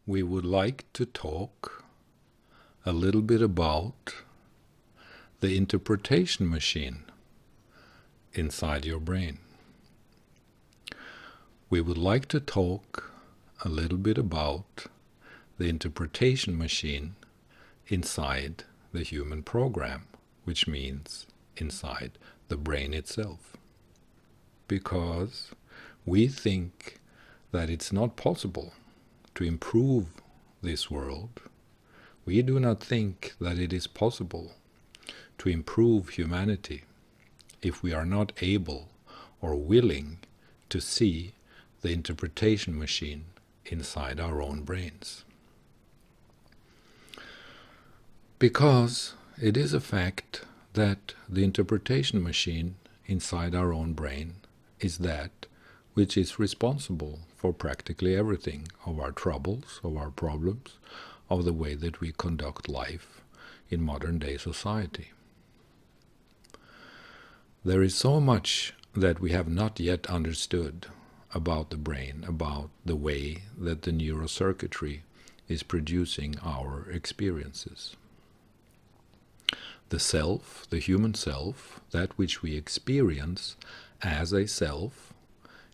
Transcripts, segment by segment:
we would like to talk a little bit about the interpretation machine inside your brain. We would like to talk a little bit about the interpretation machine inside the human program, which means inside the brain itself. Because we think that it's not possible to improve this world. We do not think that it is possible to improve humanity if we are not able or willing to see the interpretation machine inside our own brains. Because it is a fact that the interpretation machine inside our own brain is that which is responsible for practically everything of our troubles, of our problems, of the way that we conduct life in modern-day society. There is so much that we have not yet understood about the brain, about the way that the neurocircuitry is producing our experiences. The self, the human self, that which we experience as a self,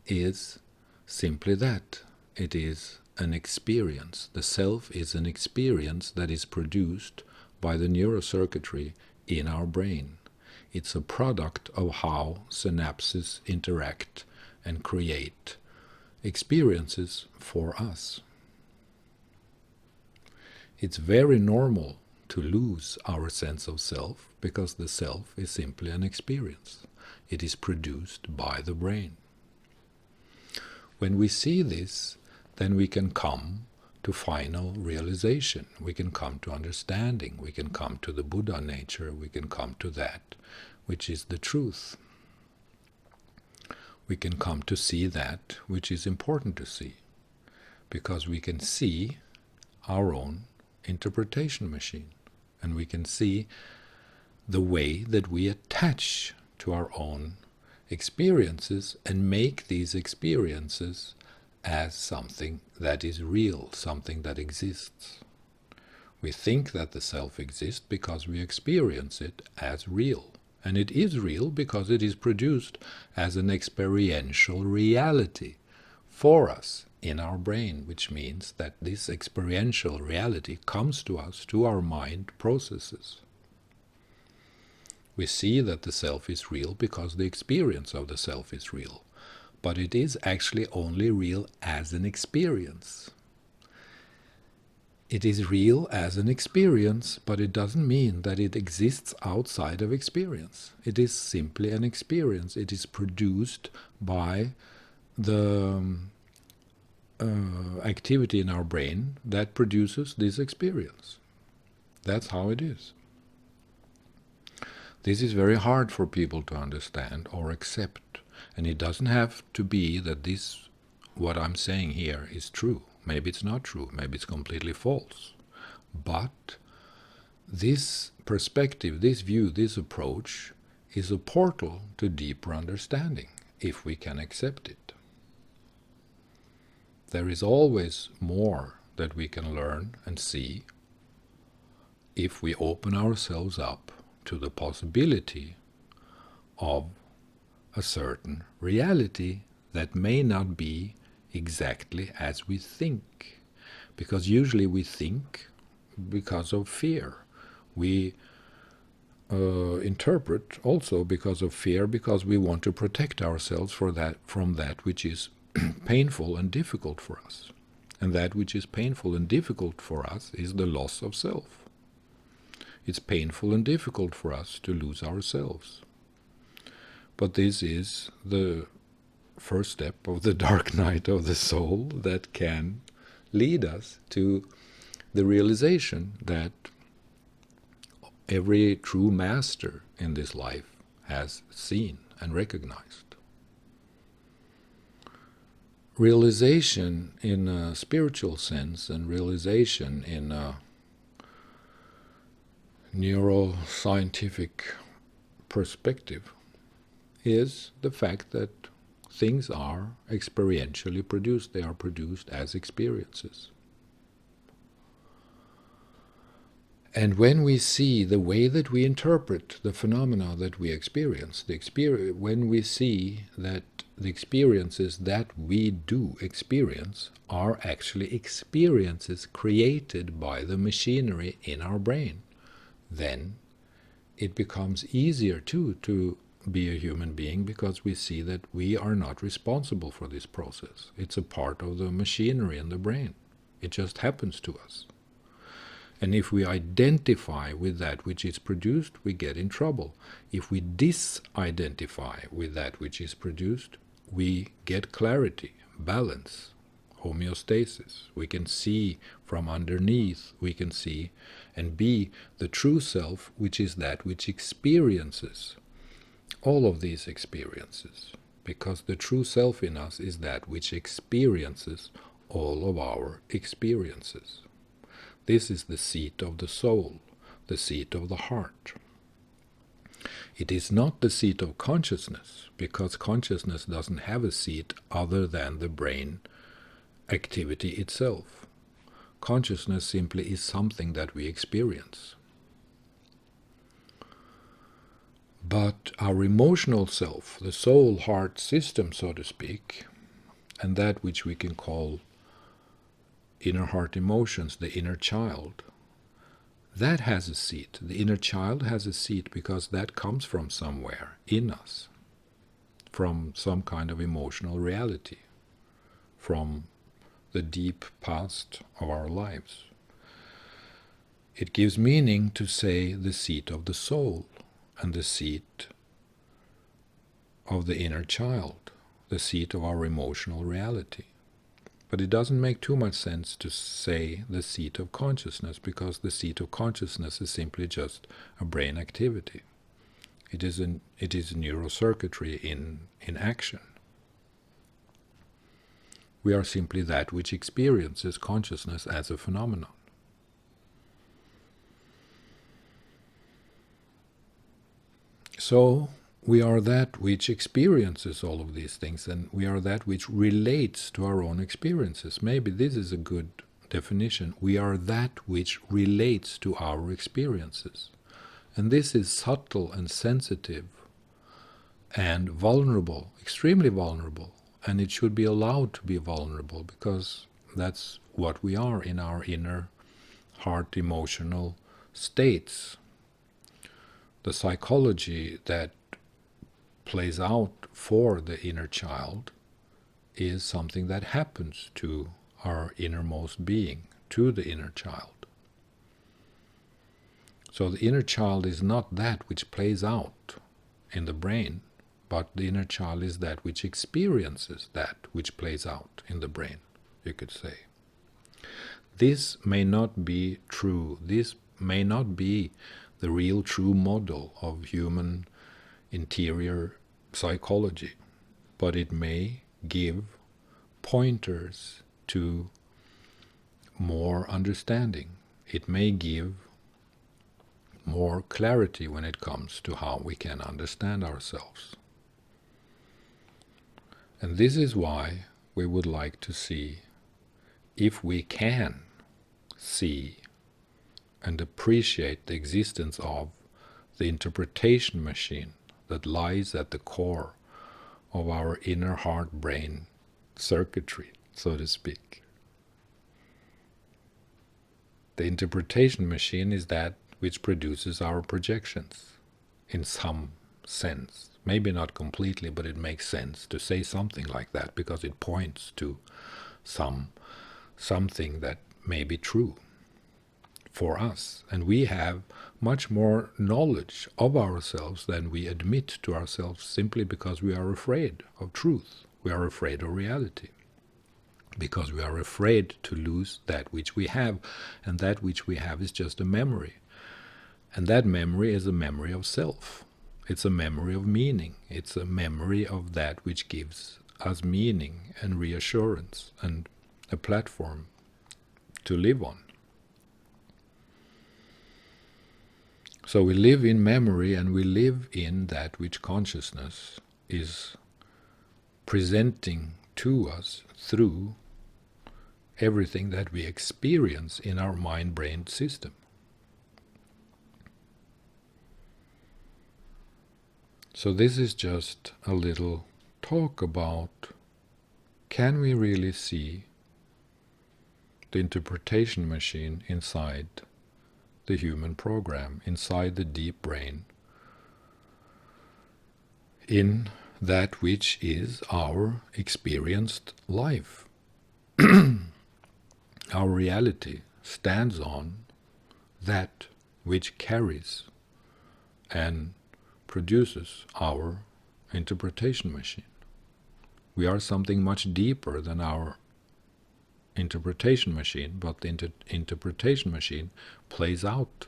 is simply that. It is an experience. The self is an experience that is produced by the neurocircuitry in our brain. It's a product of how synapses interact and create experiences for us. It's very normal to lose our sense of self because the self is simply an experience. It is produced by the brain. When we see this, then we can come to final realization. We can come to understanding. We can come to the Buddha nature. We can come to that which is the truth. We can come to see that which is important to see, because we can see our own interpretation machine, and we can see the way that we attach to our own experiences and make these experiences as something that is real, something that exists. We think that the self exists because we experience it as real. And it is real because it is produced as an experiential reality for us in our brain, which means that this experiential reality comes to us, to our mind processes. We see that the self is real because the experience of the self is real, but it is actually only real as an experience. It is real as an experience, but it doesn't mean that it exists outside of experience. It is simply an experience. It is produced by the activity in our brain that produces this experience. That's how it is. This is very hard for people to understand or accept, and it doesn't have to be that this, what I'm saying here, is true. Maybe it's not true, maybe it's completely false. But this perspective, this view, this approach is a portal to deeper understanding, if we can accept it. There is always more that we can learn and see if we open ourselves up to the possibility of a certain reality that may not be exactly as we think, because usually we think because of fear. We interpret also because of fear, because we want to protect ourselves from that which is painful and difficult for us. And that which is painful and difficult for us is the loss of self. It's painful and difficult for us to lose ourselves. But this is the first step of the dark night of the soul that can lead us to the realization that every true master in this life has seen and recognized. Realization in a spiritual sense and realization in a neuroscientific perspective is the fact that things are experientially produced. They are produced as experiences. And when we see the way that we interpret the phenomena that we experience, when we see that the experiences that we do experience are actually experiences created by the machinery in our brain, then it becomes easier too to be a human being, because we see that we are not responsible for this process. It's a part of the machinery in the brain. It just happens to us. And if we identify with that which is produced, we get in trouble. If we disidentify with that which is produced, we get clarity, balance, homeostasis. We can see from underneath, we can see and be the true self, which is that which experiences all of these experiences. Because the true self in us is that which experiences all of our experiences. This is the seat of the soul, the seat of the heart. It is not the seat of consciousness, because consciousness doesn't have a seat other than the brain activity itself. Consciousness simply is something that we experience. But our emotional self, the soul-heart system, so to speak, and that which we can call inner heart emotions, the inner child, that has a seat. The inner child has a seat because that comes from somewhere in us, from some kind of emotional reality, from the deep past of our lives. It gives meaning to say the seat of the soul and the seat of the inner child, the seat of our emotional reality. But it doesn't make too much sense to say the seat of consciousness, because the seat of consciousness is simply just a brain activity. It is neurocircuitry in action. We are simply that which experiences consciousness as a phenomenon. So we are that which experiences all of these things, and we are that which relates to our own experiences. Maybe this is a good definition. We are that which relates to our experiences. And this is subtle and sensitive and vulnerable, extremely vulnerable. And it should be allowed to be vulnerable, because that's what we are in our inner heart emotional states. The psychology that plays out for the inner child is something that happens to our innermost being, to the inner child. So the inner child is not that which plays out in the brain, but the inner child is that which experiences that which plays out in the brain, you could say. This may not be true. This may not be the real true model of human interior psychology, but it may give pointers to more understanding. It may give more clarity when it comes to how we can understand ourselves. And this is why we would like to see if we can see and appreciate the existence of the interpretation machine that lies at the core of our inner heart-brain circuitry, so to speak. The interpretation machine is that which produces our projections, in some sense. Maybe not completely, but it makes sense to say something like that, because it points to something that may be true for us. And we have much more knowledge of ourselves than we admit to ourselves, simply because we are afraid of truth. We are afraid of reality, because we are afraid to lose that which we have, and that which we have is just a memory. And that memory is a memory of self. It's a memory of meaning. It's a memory of that which gives us meaning and reassurance and a platform to live on. So we live in memory, and we live in that which consciousness is presenting to us through everything that we experience in our mind-brain system. So this is just a little talk about, can we really see the interpretation machine inside the human program, inside the deep brain, in that which is our experienced life. Our reality stands on that which carries and produces our interpretation machine. We are something much deeper than our interpretation machine, but the interpretation machine plays out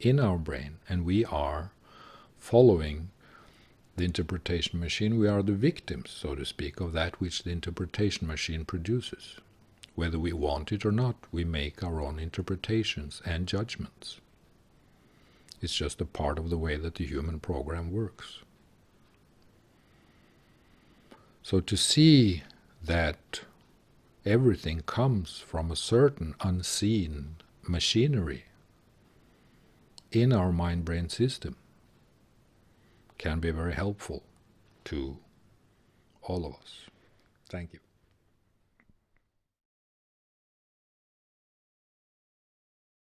in our brain, and we are following the interpretation machine. We are the victims, so to speak, of that which the interpretation machine produces. Whether we want it or not, we make our own interpretations and judgments. It's just a part of the way that the human program works. So to see that everything comes from a certain unseen machinery in our mind-brain system can be very helpful to all of us. Thank you.